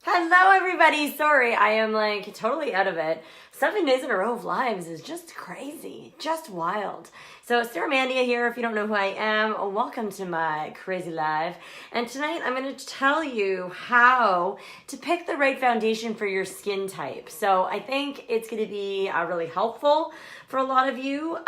Hello, everybody. Sorry, I am like totally out of it. 7 days in a row of lives is just crazy, just wild. So, Sarah Mandia here. If you don't know who I am, welcome to my crazy live. And tonight I'm going to tell you how to pick the right foundation for your skin type. So, I think it's going to be really helpful for a lot of you.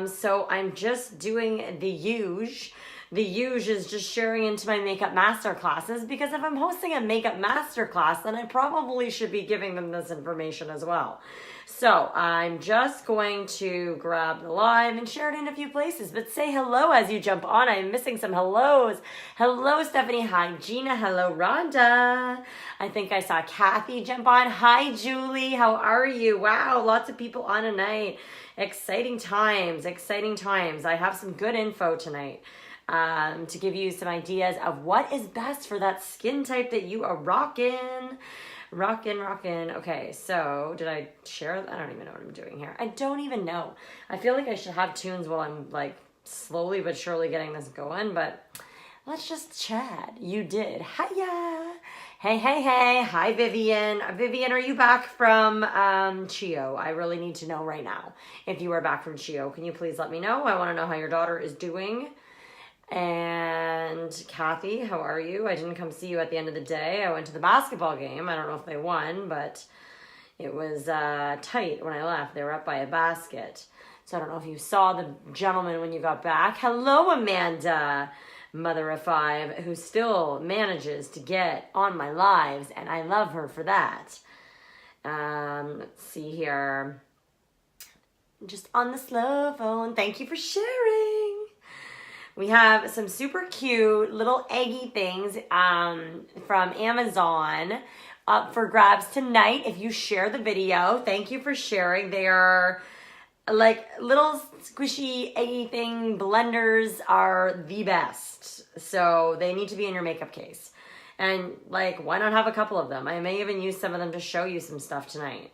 So, I'm just doing the huge. The huge is just sharing into my makeup master classes, because if I'm hosting a makeup master class, then I probably should be giving them this information as well. So I'm just going to grab the live and share it in a few places, but say hello as you jump on. I'm missing some hellos. Hello, Stephanie. Hi, Gina. Hello, Rhonda. I think I saw Kathy jump on. Hi, Julie. How are you? Wow, lots of people on tonight. Exciting times, exciting times. I have some good info tonight. To give you some ideas of what is best for that skin type that you are rocking. Okay, so did I share? I don't even know what I'm doing here. I don't even know. I feel like I should have tunes while I'm like slowly but surely getting this going, but let's just chat. You did. Hiya. Hey. Hi, Vivian. Vivian, are you back from Chio? I really need to know right now if you are back from Chio. Can you please let me know? I want to know how your daughter is doing. And Kathy, how are you? I didn't come see you at the end of the day. I went to the basketball game. I don't know if they won, but it was tight when I left. They were up by a basket. So I don't know if you saw the gentleman when you got back. Hello, Amanda, mother of five, who still manages to get on my lives, and I love her for that. Let's see here. Just on the slow phone. Thank you for sharing. We have some super cute little eggy things from Amazon up for grabs tonight. If you share the video, thank you for sharing. They are like little squishy eggy thing blenders, are the best. So they need to be in your makeup case. And like, why not have a couple of them? I may even use some of them to show you some stuff tonight.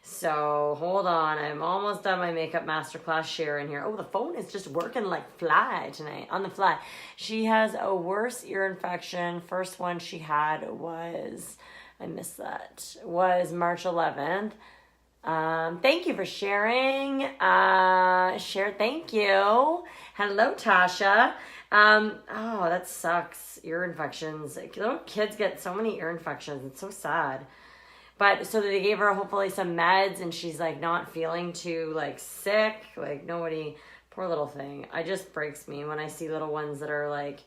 So hold on, I'm almost done my makeup masterclass share in here. Oh, the phone is just working like fly tonight, on the fly. She has a worse ear infection. First one she had was, I missed that, was March 11th. Thank you for sharing. Thank you. Hello, Tasha. Oh, that sucks. Ear infections. Little kids get so many ear infections. It's so sad. But so they gave her hopefully some meds, and she's like not feeling too like sick. Like nobody, poor little thing. It just breaks me when I see little ones that are like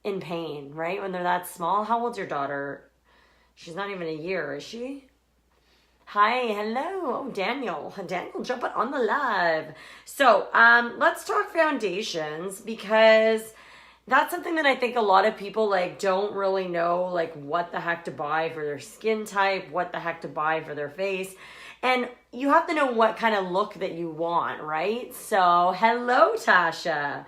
in pain, right? When they're that small. How old's your daughter? She's not even a year, is she? Hi, hello. Oh, Daniel jumping on the live. So let's talk foundations, because that's something that I think a lot of people like don't really know like what the heck to buy for their skin type, what the heck to buy for their face. And you have to know what kind of look that you want, right? So hello, Tasha.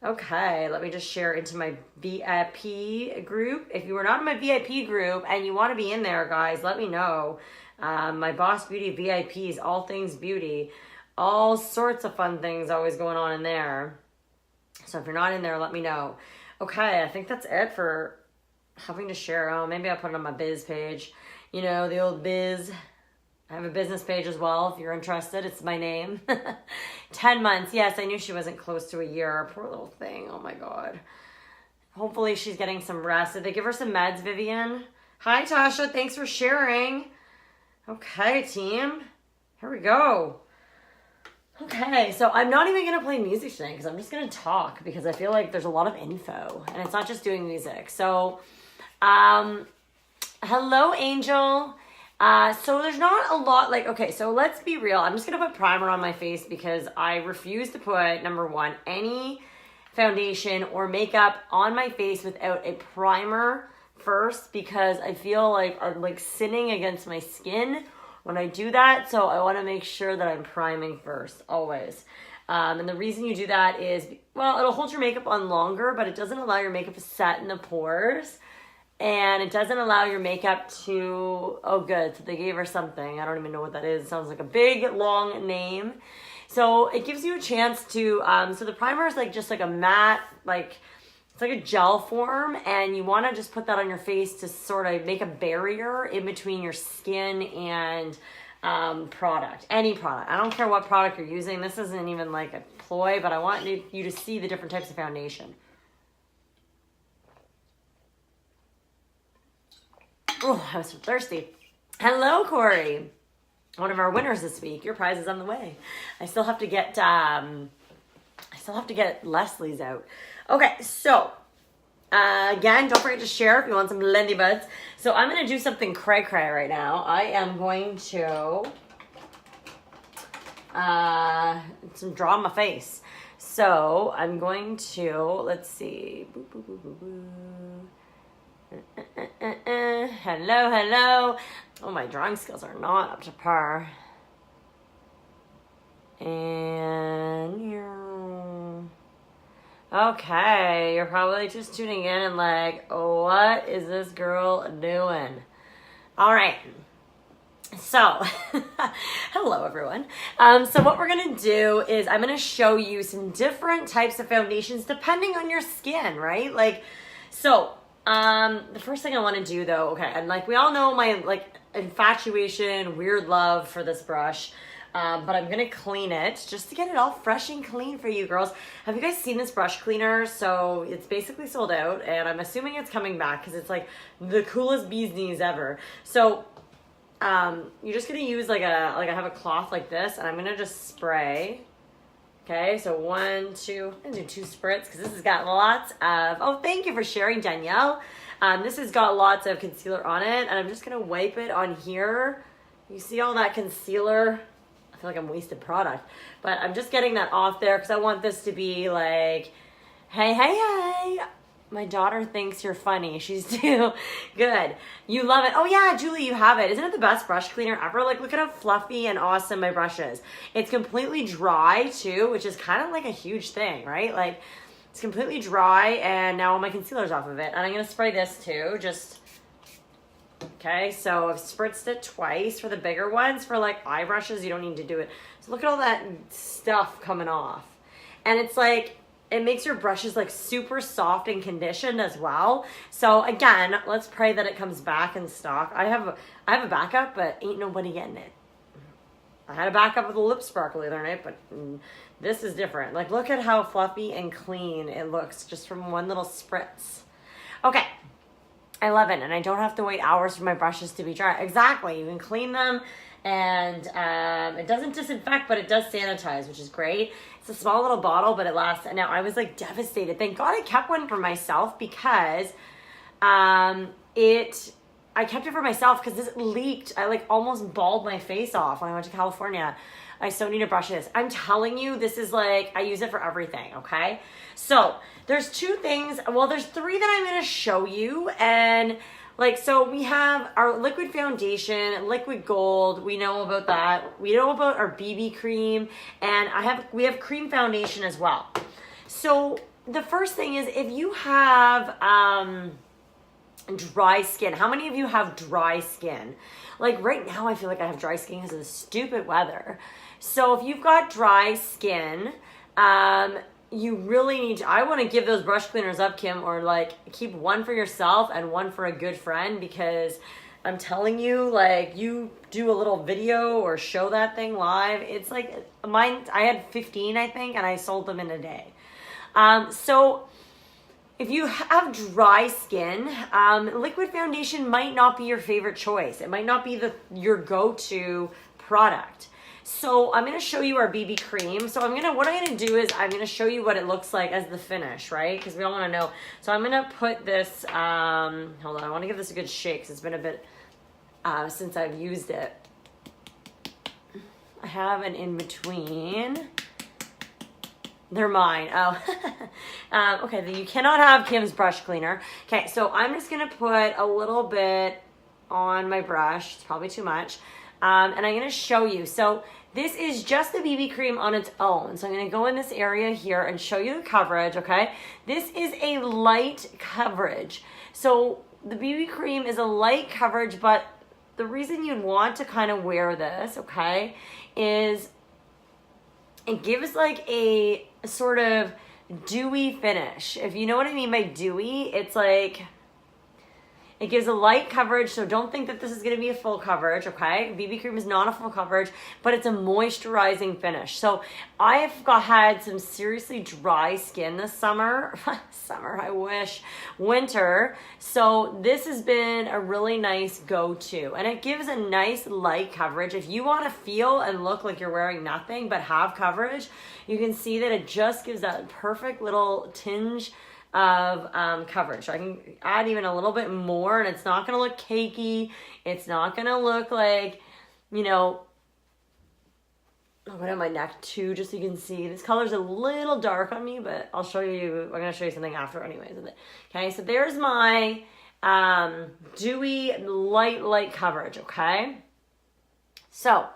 Okay, let me just share into my VIP group. If you are not in my VIP group and you want to be in there, guys, let me know. My Boss Beauty VIPs, all things beauty, all sorts of fun things always going on in there. So if you're not in there, let me know. Okay, I think that's it for having to share. Oh, maybe I'll put it on my biz page. You know, the old biz. I have a business page as well if you're interested. It's my name. 10 months. Yes, I knew she wasn't close to a year. Poor little thing. Oh, my God. Hopefully she's getting some rest. Did they give her some meds, Vivian? Hi, Tasha. Thanks for sharing. Okay, team. Here we go. Okay, so I'm not even going to play music tonight because I'm just going to talk, because I feel like there's a lot of info and it's not just doing music. So, hello, Angel. So there's not a lot like, okay, so let's be real. I'm just going to put primer on my face because I refuse to put, number one, any foundation or makeup on my face without a primer first, because I feel like I'm like sinning against my skin when I do that. So I want to make sure that I'm priming first, always. And the reason you do that is, well, it'll hold your makeup on longer, but it doesn't allow your makeup to set in the pores. And it doesn't allow your makeup to, oh good, so they gave her something. I don't even know what that is. It sounds like a big, long name. So it gives you a chance to, so the primer is like just like a matte, like it's like a gel form, and you want to just put that on your face to sort of make a barrier in between your skin and product. Any product. I don't care what product you're using. This isn't even like a ploy, but I want you to see the different types of foundation. Oh, I was so thirsty. Hello, Corey. One of our winners this week. Your prize is on the way. I still have to get Leslie's out. Okay, so again, don't forget to share if you want some Lindy Buds. So I'm going to do something cray-cray right now. I am going to draw my face. So I'm going to, let's see. Hello, hello. Oh, my drawing skills are not up to par. And okay, you're probably just tuning in and like, what is this girl doing? All right. So, hello everyone. So what we're going to do is I'm going to show you some different types of foundations depending on your skin, right? Like, so, the first thing I want to do though, okay, and like we all know my like infatuation, weird love for this brush. But I'm going to clean it just to get it all fresh and clean for you girls. Have you guys seen this brush cleaner? So it's basically sold out, and I'm assuming it's coming back because it's like the coolest bee's knees ever. So you're just going to use like I have a cloth like this, and I'm going to just spray. Okay, so 1, 2, I'm going to do 2 spritz because this has got lots of, oh, thank you for sharing, Danielle. This has got lots of concealer on it, and I'm just going to wipe it on here. You see all that concealer? I feel like I'm wasted product, but I'm just getting that off there because I want this to be like, hey, hey, hey, my daughter thinks you're funny. She's too good. You love it. Oh yeah, Julie, you have it. Isn't it the best brush cleaner ever? Like, look at how fluffy and awesome my brush is. It's completely dry too, which is kind of like a huge thing, right? Like, it's completely dry, and now all my concealer's off of it. And I'm going to spray this too, just... Okay, so I've spritzed it twice for the bigger ones. For like eye brushes, you don't need to do it. So look at all that stuff coming off. And it's like, it makes your brushes like super soft and conditioned as well. So again, let's pray that it comes back in stock. I have a backup, but ain't nobody getting it. I had a backup with a lip sparkle the other night, but this is different. Like, look at how fluffy and clean it looks just from one little spritz. Okay. I love it, and I don't have to wait hours for my brushes to be dry. Exactly, you can clean them, and it doesn't disinfect, but it does sanitize, which is great. It's a small little bottle, but it lasts. And now I was like devastated. Thank God I kept one for myself because I kept it for myself because this leaked. I like almost balled my face off when I went to California. I so need to brush this. I'm telling you, this is like, I use it for everything, okay? So there's 2 things. Well, there's 3 that I'm going to show you. And like, so we have our liquid foundation, liquid gold. We know about that. We know about our BB cream, and we have cream foundation as well. So the first thing is, if you have dry skin, how many of you have dry skin? Like right now, I feel like I have dry skin because of the stupid weather. So if you've got dry skin, you really need to, I want to give those brush cleaners up, Kim, or like keep one for yourself and one for a good friend, because I'm telling you, like, you do a little video or show that thing live. It's like mine, I had 15, I think, and I sold them in a day. So if you have dry skin, liquid foundation might not be your favorite choice. It might not be your go-to product. So I'm going to show you our BB cream. So what I'm going to do is I'm going to show you what it looks like as the finish, right? Because we all want to know. So I'm going to put this, hold on, I want to give this a good shake because it's been a bit since I've used it. I have an in-between. They're mine. Oh, okay, then you cannot have Kim's brush cleaner. Okay, so I'm just going to put a little bit on my brush. It's probably too much. And I'm going to show you. So this is just the BB cream on its own. So I'm going to go in this area here and show you the coverage, okay? This is a light coverage. So the BB cream is a light coverage, but the reason you'd want to kind of wear this, okay, is it gives like a sort of dewy finish. If you know what I mean by dewy, it's like, it gives a light coverage, so don't think that this is going to be a full coverage, okay? BB cream is not a full coverage, but it's a moisturizing finish. So I've had some seriously dry skin this summer. Summer, I wish. Winter. So this has been a really nice go-to. And it gives a nice light coverage. If you want to feel and look like you're wearing nothing but have coverage, you can see that it just gives that perfect little tinge of coverage. So I can add even a little bit more, and it's not going to look cakey. It's not going to look like, you know, I'll put it on my neck too, just so you can see. This color's a little dark on me, but I'll show you. I'm going to show you something after anyways with it. Okay, so there's my dewy light coverage, okay? So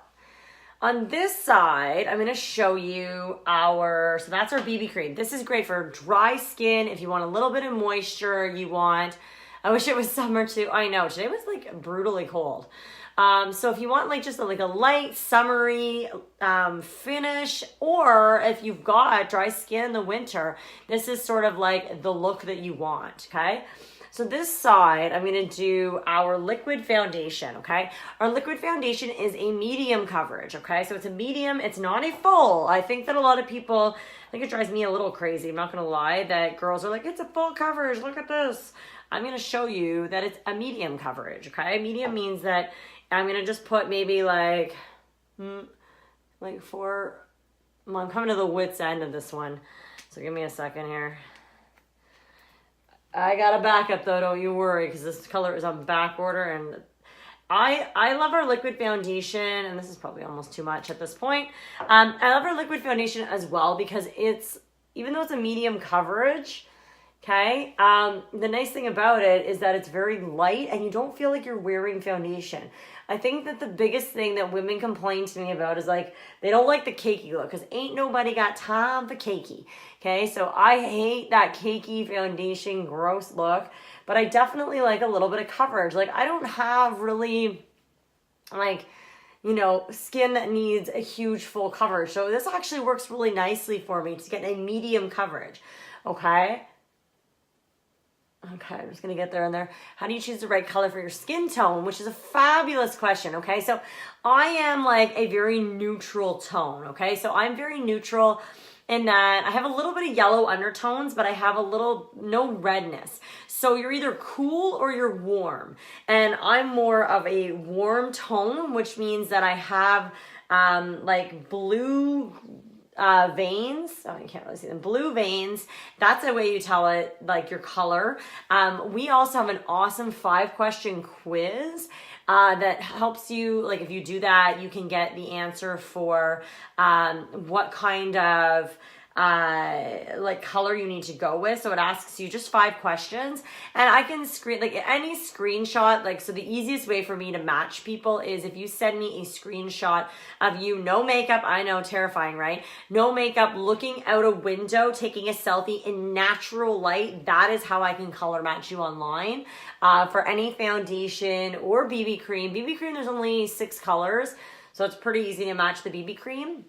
on this side, I'm going to show you so that's our BB cream. This is great for dry skin. If you want a little bit of moisture, I wish it was summer too. I know, today was like brutally cold. So if you want like just a light summery finish, or if you've got dry skin in the winter, this is sort of like the look that you want, okay? So this side, I'm going to do our liquid foundation, okay? Our liquid foundation is a medium coverage, okay? So it's a medium, it's not a full. I think that a lot of people, I think it drives me a little crazy, I'm not going to lie, that girls are like, it's a full coverage, look at this. I'm going to show you that it's a medium coverage, okay? Medium means that I'm going to just put maybe like 4, I'm coming to the wit's end of this one. So give me a second here. I got a backup though, don't you worry, because this color is on back order, and I love our liquid foundation, and this is probably almost too much at this point. I love our liquid foundation as well because even though it's a medium coverage, okay, the nice thing about it is that it's very light and you don't feel like you're wearing foundation. I think that the biggest thing that women complain to me about is like, they don't like the cakey look, because ain't nobody got time for cakey. Okay, so I hate that cakey foundation, gross look, but I definitely like a little bit of coverage. Like, I don't have really, like, you know, skin that needs a huge full coverage. So this actually works really nicely for me to get a medium coverage, okay? Okay, I'm just going to get there and there. How do you choose the right color for your skin tone? Which is a fabulous question, okay? So I am like a very neutral tone, okay? So I'm very neutral in that I have a little bit of yellow undertones, but I have no redness. So you're either cool or you're warm. And I'm more of a warm tone, which means that I have like blue veins. Oh, you can't really see them. Blue veins. That's the way you tell it, like your color. We also have an awesome 5-question quiz that helps you, like if you do that, you can get the answer for what kind of like color you need to go with. So it asks you just 5 questions, and I can any screenshot, like, so the easiest way for me to match people is if you send me a screenshot of you, no makeup. I know, terrifying, right? No makeup, looking out a window, taking a selfie in natural light. That is how I can color match you online for any foundation or BB cream. BB cream, there's only 6 colors, so it's pretty easy to match the BB cream.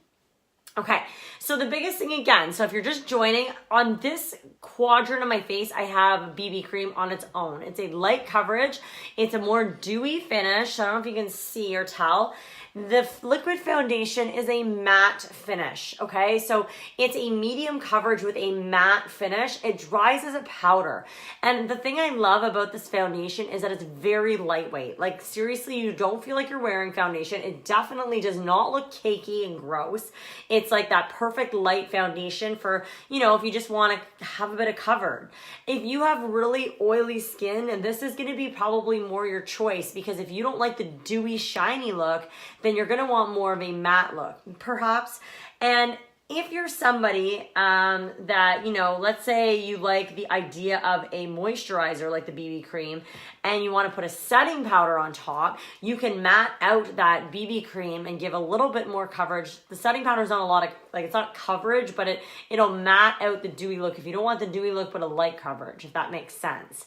Okay, so the biggest thing again, so if you're just joining, on this quadrant of my face, I have BB cream on its own. It's a light coverage. It's a more dewy finish. I don't know if you can see or tell. The liquid foundation is a matte finish, okay? So it's a medium coverage with a matte finish. It dries as a powder. And the thing I love about this foundation is that it's very lightweight. Like, seriously, you don't feel like you're wearing foundation. It definitely does not look cakey and gross. It's like that perfect light foundation for, you know, if you just want to have a bit of cover. If you have really oily skin, and this is going to be probably more your choice, because if you don't like the dewy, shiny look, then you're going to want more of a matte look, perhaps. And if you're somebody that, you know, let's say you like the idea of a moisturizer like the BB cream, and you want to put a setting powder on top, you can matte out that BB cream and give a little bit more coverage. The setting powder is not a lot of, like, it's not coverage, but it'll matte out the dewy look. If you don't want the dewy look, but a light coverage, if that makes sense.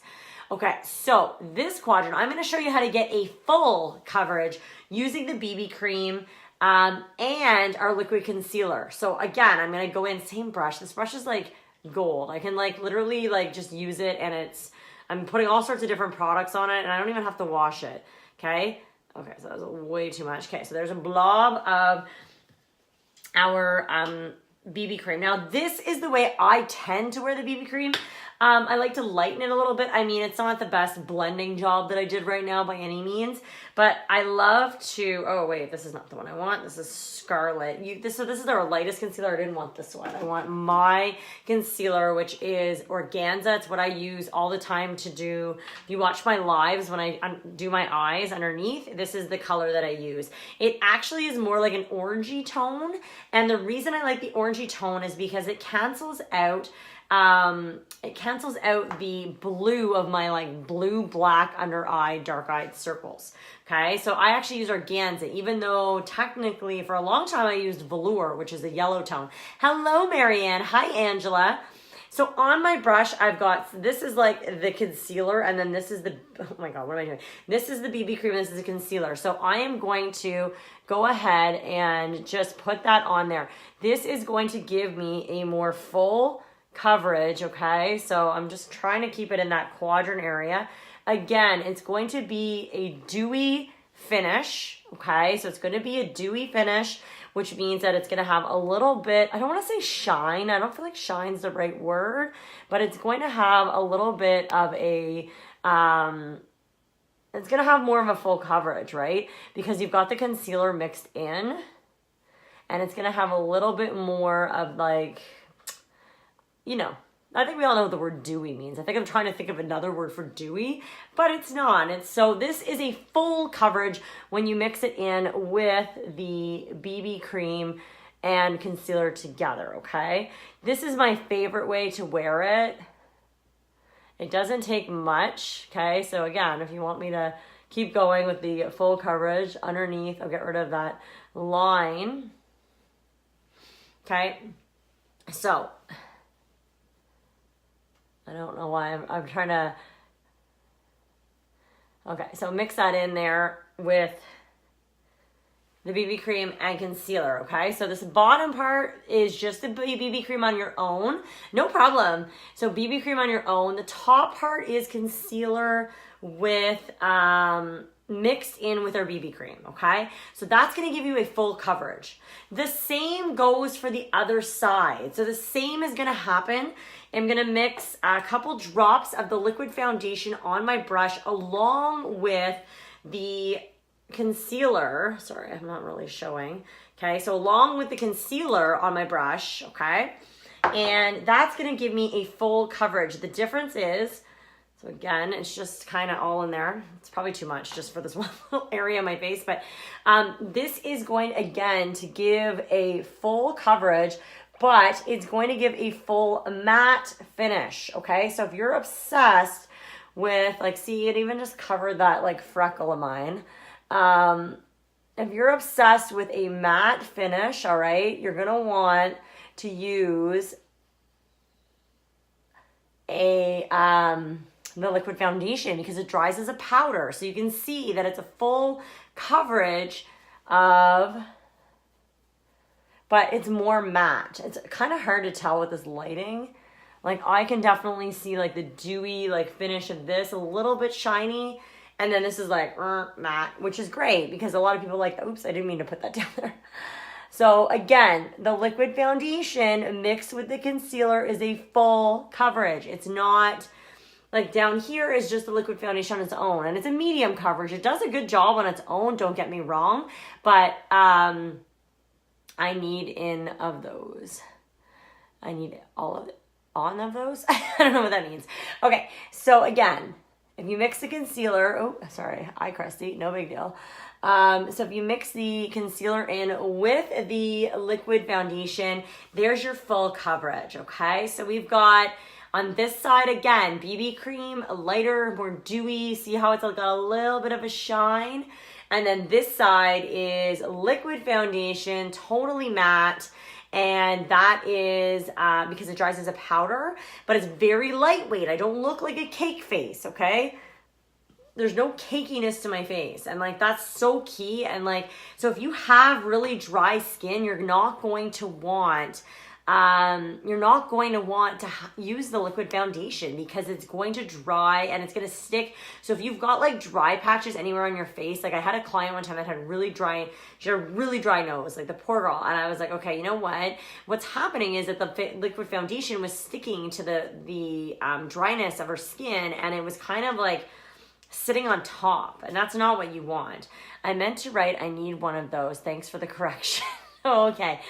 Okay, so this quadrant, I'm going to show you how to get a full coverage using the BB cream and our liquid concealer. So again, I'm going to go in, same brush. This brush is like gold. I can like literally like just use it, and I'm putting all sorts of different products on it, and I don't even have to wash it. Okay. Okay, so that was way too much. Okay, so there's a blob of our BB cream. Now, this is the way I tend to wear the BB cream. I like to lighten it a little bit. I mean, it's not the best blending job that I did right now by any means, but I love to, oh wait, this is not the one I want. This is Scarlet. So this is our lightest concealer. I didn't want this one. I want my concealer, which is Organza. It's what I use all the time to do, if you watch my lives when I do my eyes underneath, this is the color that I use. It actually is more like an orangey tone, and the reason I like the orangey tone is because it cancels out the blue of my like blue black under eye dark eyed circles. Okay, so I actually use Organza, even though technically for a long time I used Velour, which is a yellow tone. Hello Marianne. Hi Angela. So on my brush I've got, this is like the concealer, and then this is the, oh my god, what am I doing? This is the BB cream, this is the concealer. So I am going to go ahead and just put that on there. This is going to give me a more full coverage, okay? So I'm just trying to keep it in that quadrant area. Again, it's going to be a dewy finish, okay? So it's going to be a dewy finish, which means that it's going to have a little bit, I don't want to say shine, I don't feel like shine's the right word, but it's going to have a little bit of a, it's going to have more of a full coverage, right? Because you've got the concealer mixed in, and it's going to have a little bit more of like, you know, I think we all know what the word dewy means. I think I'm trying to think of another word for dewy, but it's not. So this is a full coverage when you mix it in with the BB cream and concealer together, okay? This is my favorite way to wear it. It doesn't take much, okay? So again, if you want me to keep going with the full coverage underneath, I'll get rid of that line, okay? So I don't know why I'm trying to, okay, so mix that in there with the BB cream and concealer, okay? So this bottom part is just the BB cream on your own, no problem. So BB cream on your own. The top part is concealer with, mixed in with our BB cream, okay? So that's gonna give you a full coverage. The same goes for the other side. So the same is gonna happen. I'm gonna mix a couple drops of the liquid foundation on my brush along with the concealer. Sorry, I'm not really showing. Okay, so along with the concealer on my brush, okay? And that's gonna give me a full coverage. The difference is, so again, it's just kind of all in there. It's probably too much just for this one little area of my face, but this is going, again, to give a full coverage, but it's going to give a full matte finish, okay? So if you're obsessed with, like, see, it even just covered that, like, freckle of mine. If you're obsessed with a matte finish, all right, you're going to want to use the liquid foundation because it dries as a powder. So you can see that it's a full coverage of, but it's more matte. It's kind of hard to tell with this lighting. Like I can definitely see like the dewy like finish of this, a little bit shiny. And then this is like matte, which is great because a lot of people are like, oops, I didn't mean to put that down there. So again, the liquid foundation mixed with the concealer is a full coverage. It's not like down here is just the liquid foundation on its own. And it's a medium coverage. It does a good job on its own, don't get me wrong. But I need in of those. I need all of it on of those. I don't know what that means. Okay, so again, if you mix the concealer, oh, sorry, eye crusty, no big deal. So if you mix the concealer in with the liquid foundation, there's your full coverage, okay? So we've got on this side, again, BB cream, lighter, more dewy. See how it's got a little bit of a shine? And then this side is liquid foundation, totally matte. And that is because it dries as a powder, but it's very lightweight. I don't look like a cake face, okay? There's no cakiness to my face. And like, that's so key. And like, so if you have really dry skin, you're not going to want you're not going to want to use the liquid foundation because it's going to dry and it's going to stick. So if you've got like dry patches anywhere on your face, like I had a client one time that had she had a really dry nose, like the poor girl. And I was like, okay, you know what? What's happening is that the liquid foundation was sticking to the dryness of her skin, and it was kind of like sitting on top, and that's not what you want. I meant to write, I need one of those. Thanks for the correction. Okay.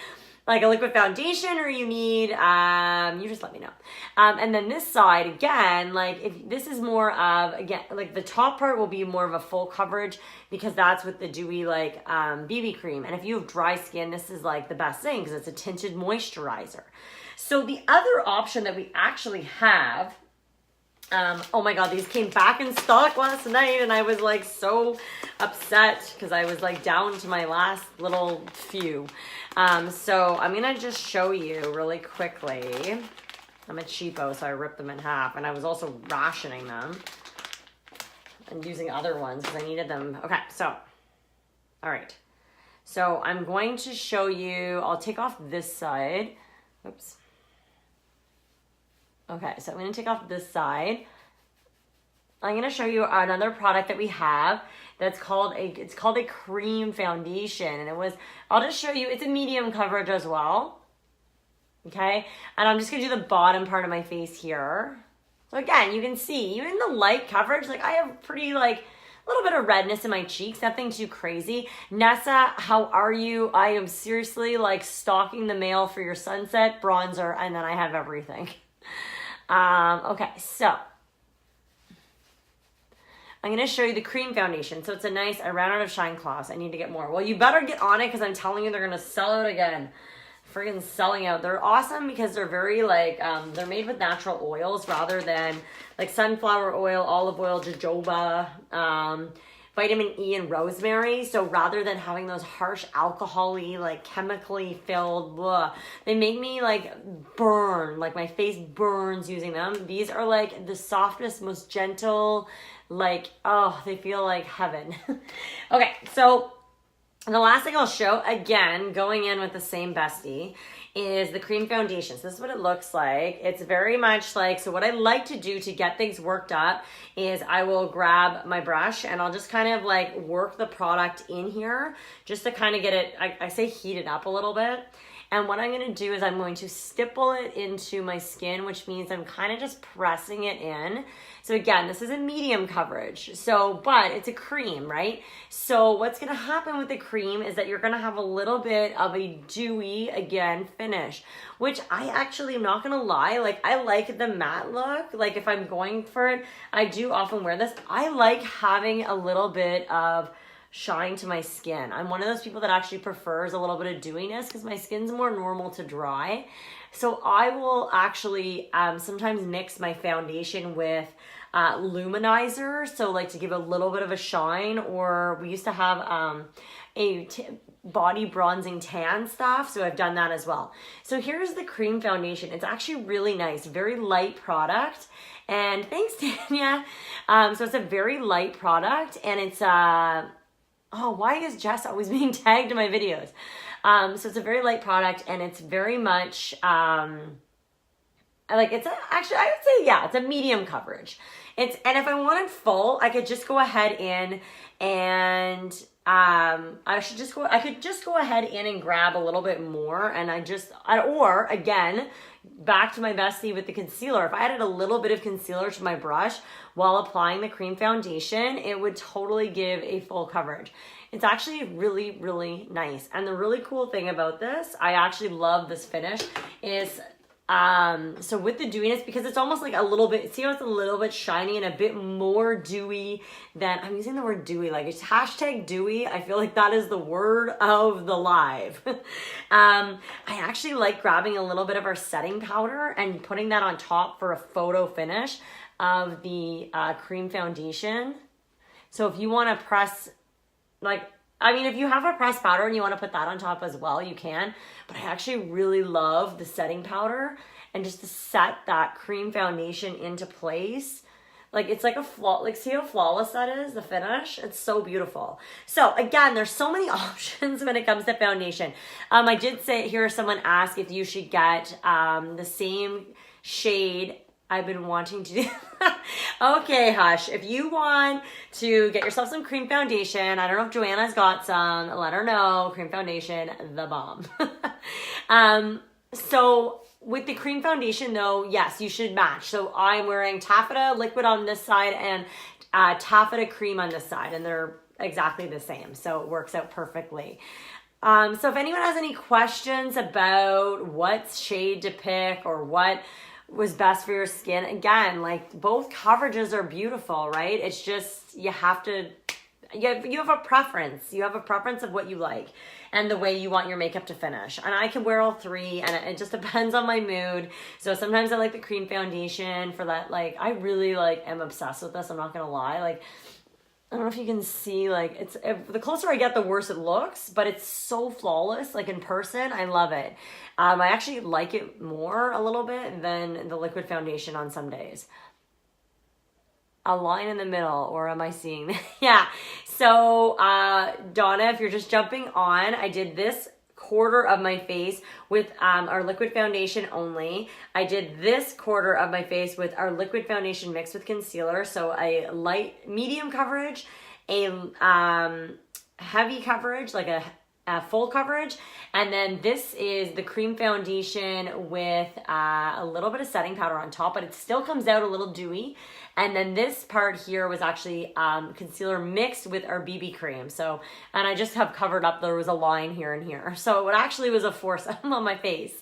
Like a liquid foundation, or you need, you just let me know. And then this side, again, like if this is more of, again, like the top part will be more of a full coverage because that's with the dewy like BB cream. And if you have dry skin, this is like the best thing because it's a tinted moisturizer. So the other option that we actually have, oh my God, these came back in stock last night and I was like so upset because I was like down to my last little few. So I'm going to just show you really quickly. I'm a cheapo, so I ripped them in half, and I was also rationing them and using other ones because I needed them. Okay, so, all right. So I'm going to show you, I'll take off this side. Oops. Okay, so I'm going to take off this side. I'm going to show you another product that we have that's called a cream foundation, and I'll just show you, it's a medium coverage as well. Okay, and I'm just going to do the bottom part of my face here. So again, you can see even the light coverage, like I have pretty like a little bit of redness in my cheeks, nothing too crazy. Nessa, how are you? I am seriously like stalking the mail for your sunset bronzer, and then I have everything. Okay, so I'm going to show you the cream foundation. So it's a nice, I ran out of Shine Gloss. I need to get more. Well, you better get on it because I'm telling you they're going to sell out again. Friggin' selling out. They're awesome because they're very like, they're made with natural oils rather than like sunflower oil, olive oil, jojoba, vitamin E and rosemary. So rather than having those harsh alcohol-y, like chemically filled, blah, they make me like burn, like my face burns using them. These are like the softest, most gentle, like, oh, they feel like heaven. Okay, so the last thing I'll show, again, going in with the same bestie, is the cream foundation. So this is what it looks like. It's very much like, so what I like to do to get things worked up is I will grab my brush and I'll just kind of like work the product in here just to kind of get it, I say heat it up a little bit. And what I'm going to do is I'm going to stipple it into my skin, which means I'm kind of just pressing it in. So again, this is a medium coverage. So, but it's a cream, right? So what's going to happen with the cream is that you're going to have a little bit of a dewy, again, finish, which I actually am not going to lie. Like I like the matte look. Like if I'm going for it, I do often wear this. I like having a little bit of shine to my skin. I'm one of those people that actually prefers a little bit of dewiness because my skin's more normal to dry. So I will actually sometimes mix my foundation with luminizer, so like to give a little bit of a shine, or we used to have body bronzing tan stuff, so I've done that as well. So here's the cream foundation. It's actually really nice, very light product. And thanks, Tanya. So it's a very light product, and it's oh, why is Jess always being tagged in my videos? So it's a very light product, and it's very much, like actually, I would say, yeah, it's a medium coverage. And if I wanted full, I could just go ahead in and, I could just go ahead in and grab a little bit more, and or again, back to my bestie with the concealer. If I added a little bit of concealer to my brush while applying the cream foundation, it would totally give a full coverage. It's actually really, really nice. And the really cool thing about this, I actually love this finish, is so with the dewiness, because it's almost like a little bit, see how it's a little bit shiny and a bit more dewy than, I'm using the word dewy, like it's hashtag dewy. I feel like that is the word of the live. I actually like grabbing a little bit of our setting powder and putting that on top for a photo finish of the cream foundation. So if you want to press, like, I mean, if you have a pressed powder and you want to put that on top as well, you can. But I actually really love the setting powder, and just to set that cream foundation into place. Like it's like see how flawless that is, the finish? It's so beautiful. So again, there's so many options when it comes to foundation. I did hear someone ask if you should get the same shade I've been wanting to do. Okay, hush. If you want to get yourself some cream foundation, I don't know if Joanna's got some, let her know. Cream foundation, the bomb. So with the cream foundation though, yes, you should match. So I'm wearing taffeta liquid on this side and taffeta cream on this side, and they're exactly the same. So it works out perfectly. So if anyone has any questions about what shade to pick or what was best for your skin, again, like both coverages are beautiful, right? It's just you have a preference. You have a preference of what you like and the way you want your makeup to finish. And I can wear all three, and it just depends on my mood. So sometimes I like the cream foundation for that. Like I really am obsessed with this. I'm not gonna lie. Like I don't know if you can see, like the closer I get, the worse it looks, but it's so flawless. Like in person, I love it. I actually like it more a little bit than the liquid foundation on some days. A line in the middle, or am I seeing? Yeah. So Donna, if you're just jumping on, I did this quarter of my face with our liquid foundation only. I did this quarter of my face with our liquid foundation mixed with concealer. So a medium coverage, a heavy coverage, like a full coverage. And then this is the cream foundation with a little bit of setting powder on top, but it still comes out a little dewy. And then this part here was actually concealer mixed with our BB cream. So, and I just have covered up, there was a line here and here. So it actually was a force on my face.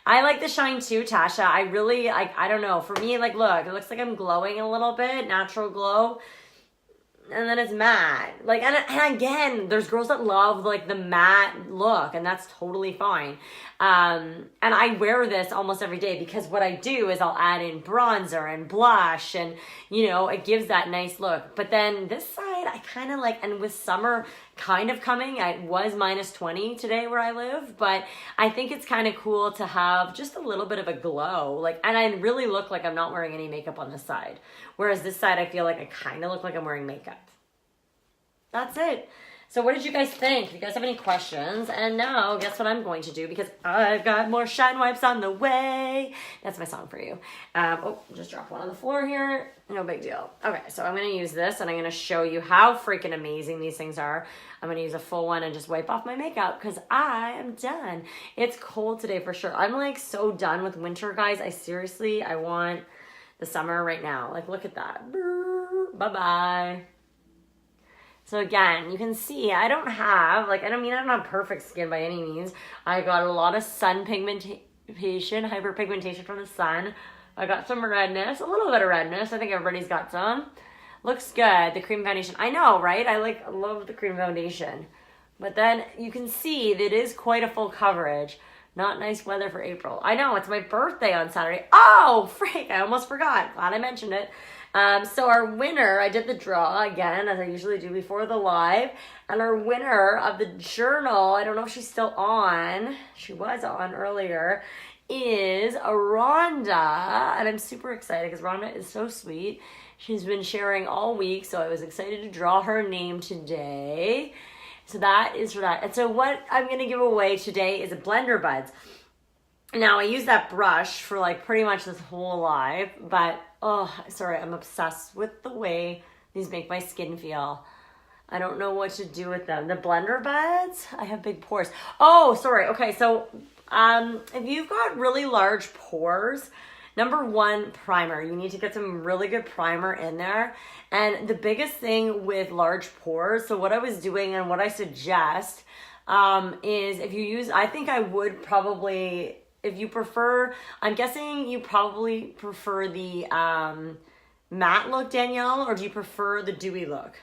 I like the shine too, Tasha. I really, I don't know. For me, like, look, it looks like I'm glowing a little bit, natural glow. And then it's matte. Like, and again, there's girls that love like the matte look, and that's totally fine. And I wear this almost every day because what I do is I'll add in bronzer and blush, and you know, it gives that nice look. But then this side, I kind of like, and with summer kind of coming, it was -20 today where I live, but I think it's kind of cool to have just a little bit of a glow. Like, and I really look like I'm not wearing any makeup on this side. Whereas this side, I feel like I kind of look like I'm wearing makeup. That's it. So what did you guys think? If you guys have any questions, and now guess what I'm going to do, because I've got more shine wipes on the way. That's my song for you. Oh, just dropped one on the floor here. No big deal. Okay, so I'm going to use this, and I'm going to show you how freaking amazing these things are. I'm going to use a full one and just wipe off my makeup because I am done. It's cold today for sure. I'm like so done with winter, guys. I want the summer right now. Like, look at that. Bye-bye. So again, you can see I don't have, like, I don't have perfect skin by any means. I got a lot of sun pigmentation, hyperpigmentation from the sun. I got some redness, a little bit of redness. I think everybody's got some. Looks good. The cream foundation. I know, right? I love the cream foundation. But then you can see that it is quite a full coverage. Not nice weather for April. I know, it's my birthday on Saturday. Oh, freak, I almost forgot. Glad I mentioned it. So our winner, I did the draw again, as I usually do before the live. And our winner of the journal, I don't know if she's still on. She was on earlier. Is Rhonda. And I'm super excited because Rhonda is so sweet. She's been sharing all week, so I was excited to draw her name today. So that is for that. And so what I'm going to give away today is a Blender Buds. Now, I use that brush for like pretty much this whole live, but oh, sorry, I'm obsessed with the way these make my skin feel. I don't know what to do with them. The Blender Buds, I have big pores. Oh, sorry. Okay, so if you've got really large pores, number one, primer. You need to get some really good primer in there. And the biggest thing with large pores, so what I was doing and what I suggest is if you use, I think I would probably, if you prefer, I'm guessing you probably prefer the matte look, Danielle, or do you prefer the dewy look?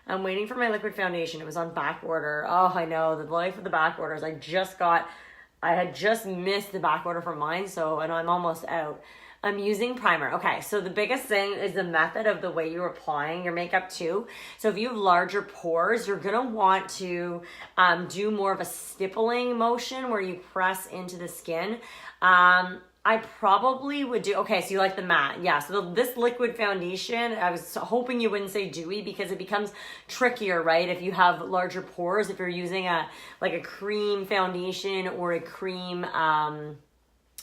I'm waiting for my liquid foundation. It was on back order. Oh, I know, the life of the back orders. I had just missed the back order for mine, and I'm almost out. I'm using primer. Okay, so the biggest thing is the method of the way you're applying your makeup too. So if you have larger pores, you're gonna want to do more of a stippling motion where you press into the skin. I probably would do, okay, so you like the matte. Yeah, so this liquid foundation, I was hoping you wouldn't say dewy because it becomes trickier, right? If you have larger pores, if you're using like a cream foundation or a cream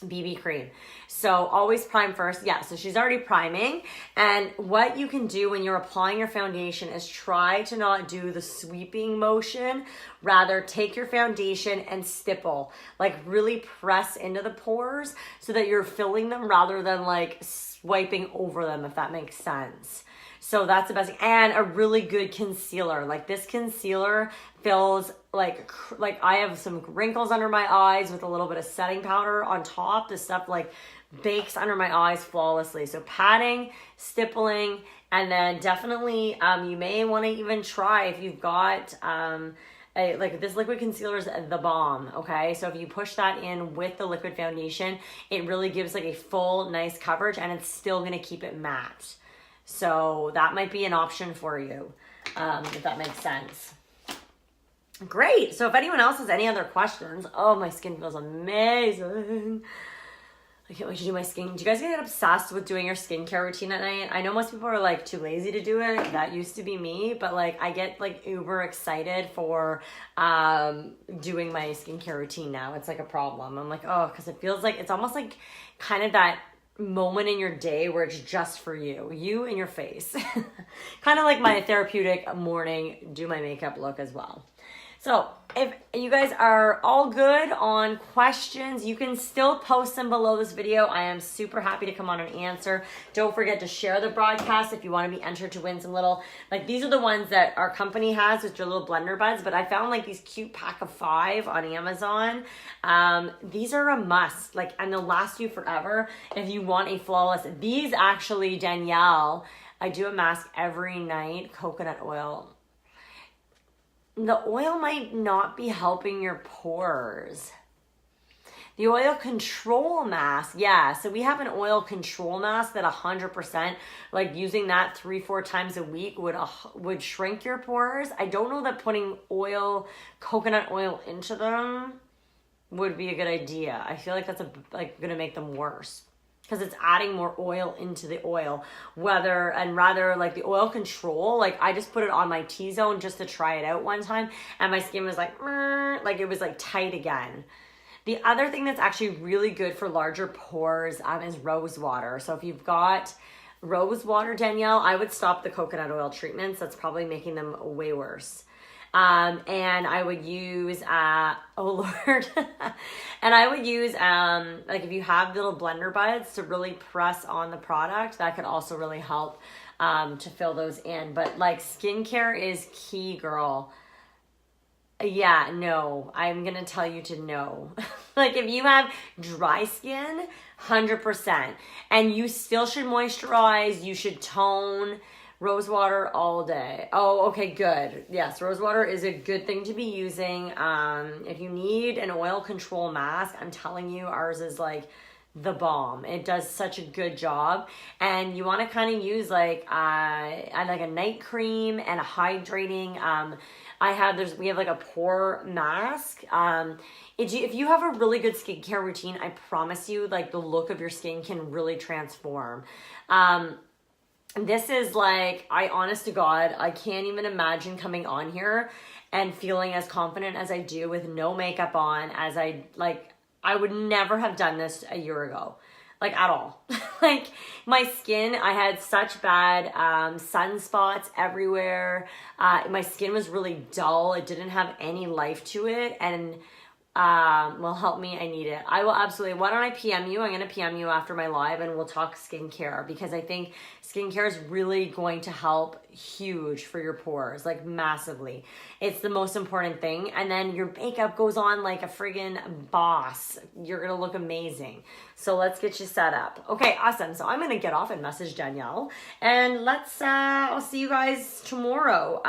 BB cream. So always prime first. Yeah, so she's already priming. And what you can do when you're applying your foundation is try to not do the sweeping motion. Rather, take your foundation and stipple. Like really press into the pores so that you're filling them rather than like swiping over them, if that makes sense. So that's the best thing. And a really good concealer. Like this concealer fills like I have some wrinkles under my eyes with a little bit of setting powder on top. This stuff like bakes under my eyes flawlessly. So patting, stippling, and then definitely you may want to even try if you've got like this liquid concealer is the bomb, okay? So if you push that in with the liquid foundation, it really gives like a full nice coverage and it's still gonna keep it matte. So that might be an option for you, if that makes sense. Great. So if anyone else has any other questions, oh, my skin feels amazing. I can't wait to do my skin. Do you guys get obsessed with doing your skincare routine at night? I know most people are like too lazy to do it. That used to be me, but like I get like uber excited for doing my skincare routine now. It's like a problem. I'm like, oh, because it feels like it's almost like kind of that moment in your day where it's just for you and your face. Kind of like my therapeutic morning do my makeup look as well. So if you guys are all good on questions, you can still post them below this video. I am super happy to come on and answer. Don't forget to share the broadcast if you want to be entered to win some little, like these are the ones that our company has, which are little blender buds, but I found like these cute pack of 5 on Amazon. These are a must, like, and they'll last you forever if you want a flawless. These actually, Danielle, I do a mask every night, coconut oil. The oil might not be helping your pores. The oil control mask, yeah. So we have an oil control mask that 100%, like using that 3-4 times a week would shrink your pores. I don't know that putting coconut oil into them would be a good idea. I feel like that's gonna make them worse, because it's adding more oil into the oil. Rather like the oil control, like I just put it on my T-zone just to try it out one time, and my skin was like it was like tight again. The other thing that's actually really good for larger pores is rose water. So if you've got rose water, Danielle, I would stop the coconut oil treatments. That's probably making them way worse. And I would use, oh Lord, and I would use, like if you have little blender buds to really press on the product, that could also really help, to fill those in. But like skincare is key, girl. Yeah, no, I'm going to tell you to no. Like if you have dry skin, 100%, and you still should moisturize, you should tone. Rose water all day. Oh, okay, good. Yes, rose water is a good thing to be using. If you need an oil control mask, I'm telling you, ours is like the bomb. It does such a good job. And you want to kind of use like a night cream and a hydrating. We have like a pore mask. If you have a really good skincare routine, I promise you, like the look of your skin can really transform. This is like, honest to God, I can't even imagine coming on here and feeling as confident as I do with no makeup on, as I would never have done this a year ago, like at all. Like my skin, I had such bad sunspots everywhere. My skin was really dull. It didn't have any life to it. And well, help me, I need it. I will absolutely, why don't I PM you? I'm going to PM you after my live and we'll talk skincare, because I think skincare is really going to help huge for your pores, like massively. It's the most important thing. And then your makeup goes on like a friggin' boss. You're going to look amazing. So let's get you set up. Okay, awesome. So I'm going to get off and message Danielle, and I'll see you guys tomorrow.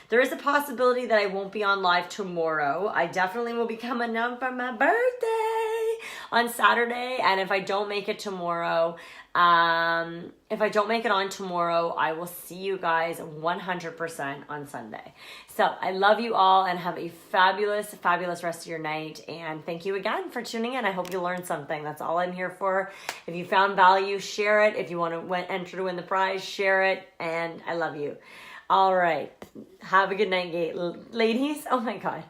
There is a possibility that I won't be on live tomorrow. I definitely will be coming up for my birthday on Saturday. And if I don't make it tomorrow, if I don't make it on tomorrow, I will see you guys 100% on Sunday. So I love you all and have a fabulous, fabulous rest of your night. And thank you again for tuning in. I hope you learned something. That's all I'm here for. If you found value, share it. If you want to enter to win the prize, share it. And I love you. All right. Have a good night, ladies. Oh my God.